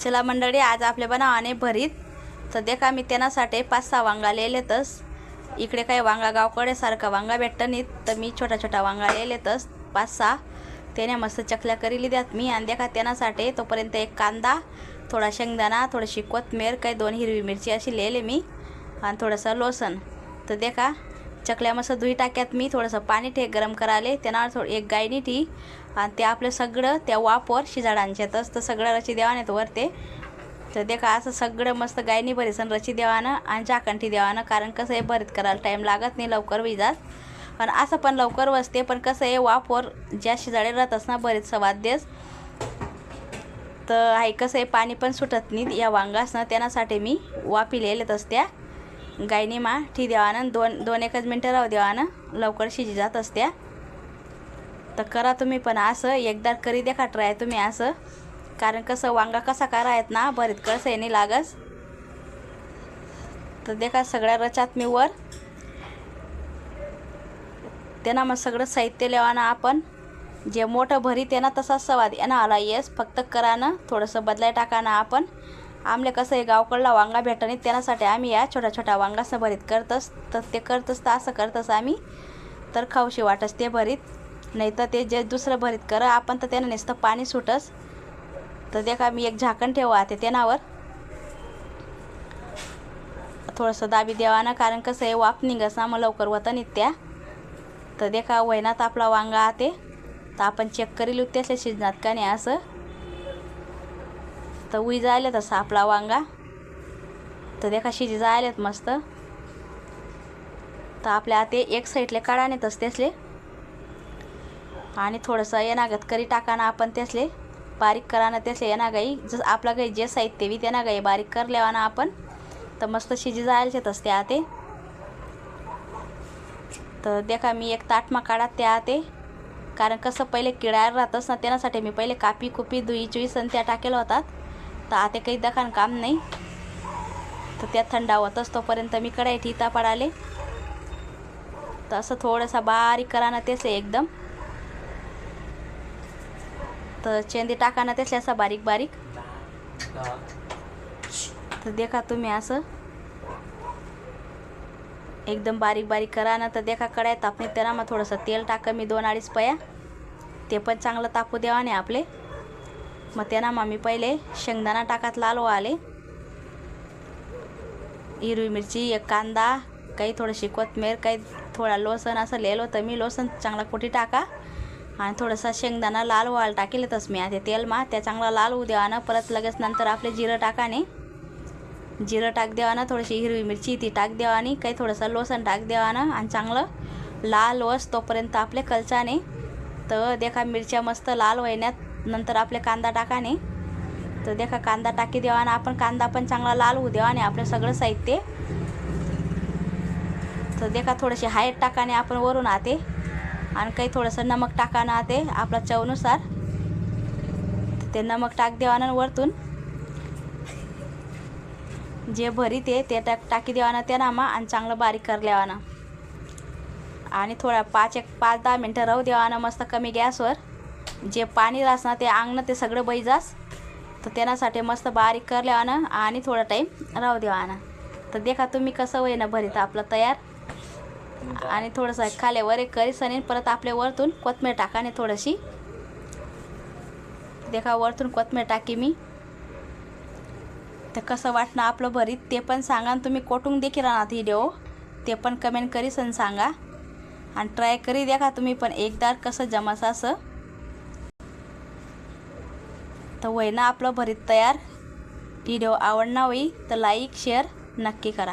चला मंडळी, आज आपल्या बनावाने भरीत. तर देखा मी त्यासाठी 5-6 वांगा लिहिलेतस. इकडे काही वांगा गावकडे सारखा वांगा भेटत नाहीत, तर मी छोटा छोटा वांगा लिहिलेतस 5-6. त्याने मस्त चकल्या करी द्यात मी. आणि देखा त्यासाठी तोपर्यंत एक कांदा, थोडा शेंगदाणा, थोडीशी कोथिंबीर, काही 2 हिरवी मिरची अशी लिहिले मी, आणि थोडंसं लसूण. तर देखा चकल्या मस्त धुई टाक्यात मी. थोडंसं पाणी गरम करायले, त्यानं एक गायनी टी, आणि ते आपलं सगळं त्या वापर शिजाडांच्यातच तर सगळं रची देवाने तो वरते. तर देखा असं सगळं मस्त गायनी भरीसन रची देवानं आणि झाकणठी देवानं. कारण कसं आहे, भरीत करायला टाईम लागत नाही, लवकर विजात. आणि असं पण लवकर वसते, पण कसं आहे वापर ज्या शिजाडे राहतच ना भरीत स्वाद देस. तर आहे कसं आहे, पाणी पण सुटत नाही या वांगासनं. त्यासाठी मी वापी लिहिलेतच त्या गायनी मा ठी देवानं. 2-1 मिनटं राहू देवानं, लवकर शिजी जात असत्या. तर करा तुम्ही पण असं एकदा करी देखा ट्राय तुम्ही असं. कारण कसं वांगा कसा करायत ना भरीत कसं आहे नाही लागस. तर देखा सगळ्या रचात मी वर त्यांना मग सगळं साहित्य लेवाना आपण. जे मोठं भरी त्यांना तसा स्वाद येणं आला येस, फक्त करानं थोडंसं बदलाय टाकाना आपण. आमले कसं आहे गावकडला वांगा भेटत नाही, त्यासाठी आम्ही या छोट्या छोट्या वांगासं भरीत करतस. तर ते करतस तर असं करतस आम्ही, तर खाऊशी वाटस ते भरीत. नाही तर ते जे दुसरं भरीत करा आपण तर त्यानं नुसतं पाणी सुटस. तर देखा मी एक झाकण ठेवा ते त्यानावर थोडंसं दाबी देवानं. कारण कसं आहे वाफ निघस ना, मग लवकर होतं नाही त्या. तर देखा वैनात आपला वांगा ते तर आपण चेक करी त्यासले शिजनात का नाही असं. तर उई जायलेत तसं आपला वांगा. तर देखा शिजी जायलेत मस्त. तर आपल्या ते एक साईडले काढा नेतच त्यासले, आणि थोडंसं येणागत करी टाकाना आपण त्यासले बारीक कराना. त्यासले येणागाई जसं आपला काही जे साहित्य बी त्यांना गाई बारीक कर लेवाना आपण. तर मस्त शिजी जायलाच असते आते. तर देखा मी एक ताटमा काढा त्या आते. कारण कसं पहिले किडायला राहतच ना, त्यासाठी मी पहिले कापी कुपी दुई चुईस आणि त्या टाकेल होतात. तर आते काही दखान काम नाही, तर त्या थंडा होतच तोपर्यंत मी कढई ठिता पडाले. तर असं थोडंसा बारीक कराना त्याचे एकदम. तर चेंदी टाकाना त्यासले असं बारीक बारीक. तर देखा तुम्ही असं एकदम बारीक बारीक करा ना. तर देखा कढाई तापणे त्याला मग थोडंसं तेल टाका मी 2-2.5 पया. ते पण चांगलं तापू देवाने आपले. मग त्यांना मग मी पहिले शेंगदाणा टाकात लाल आले, हिरवी मिरची, एक कांदा, काही थोडीशी कोथिंबीर, काही थोडा लसूण असं लिहिलं होतं मी. लसूण चांगला कुठी टाका, आणि थोडासा शेंगदाणा लाल व्हायला टाकेलच मी आता तेल मा. त्या चांगला लाल होऊ देवानं. परत लगेच नंतर आपले जिरं टाकाने, जिरं टाक देवानं, थोडीशी हिरवी मिरची ती टाक देवानी, काही थोडंसं लसूण टाक देवानं, आणि चांगलं लाल वस तोपर्यंत आपले कलचाने. तर देखा मिरच्या मस्त लाल व्हायण्यात नंतर आपले कांदा टाकाने. तर देखा कांदा टाकी देवाना आपण. कांदा पण चांगला लाल होऊ देवाने आपलं सगळं साहित्य. तर देखा थोडेसे हळद टाकाने आपण वरून आते, आणि काही थोडंसं नमक टाकाना आते आपला चवनुसार. ते नमक टाक देवानं वरतून. जे भरीत आहे ते टाकी देवाना त्या नामा, आणि चांगलं बारीक कर लेवाना. आणि थोडा 5-10 मिनटं राहू देवाना मस्त कमी गॅसवर. जे पाणी राहस ना ते अंगणं ते सगळं बैजास. तर त्यासाठी मस्त बारीक कर लेवाना आणि थोडा टाईम राहू देवाना. तर देखा तुम्ही कसं होईना भरीत आपलं तयार. आणि थोडंसं खाल्यावर एक करीस आणि परत आपल्या वरतून कोथिंबीर टाकाने थोडीशी. देखा वरतून कोथिंबीर टाकी मी. तर कसं वाटणं आपलं भरीत ते पण सांगा. तुम्ही कोटून देखील राहणार व्हिडिओ ते पण कमेंट करीस आणि सांगा. आणि ट्राय करी देखा तुम्ही पण एकदा कसं जमास असं. तर होईना आपलं भरीत तयार. व्हिडिओ आवडणार होई तर लाईक शेअर नक्की करा.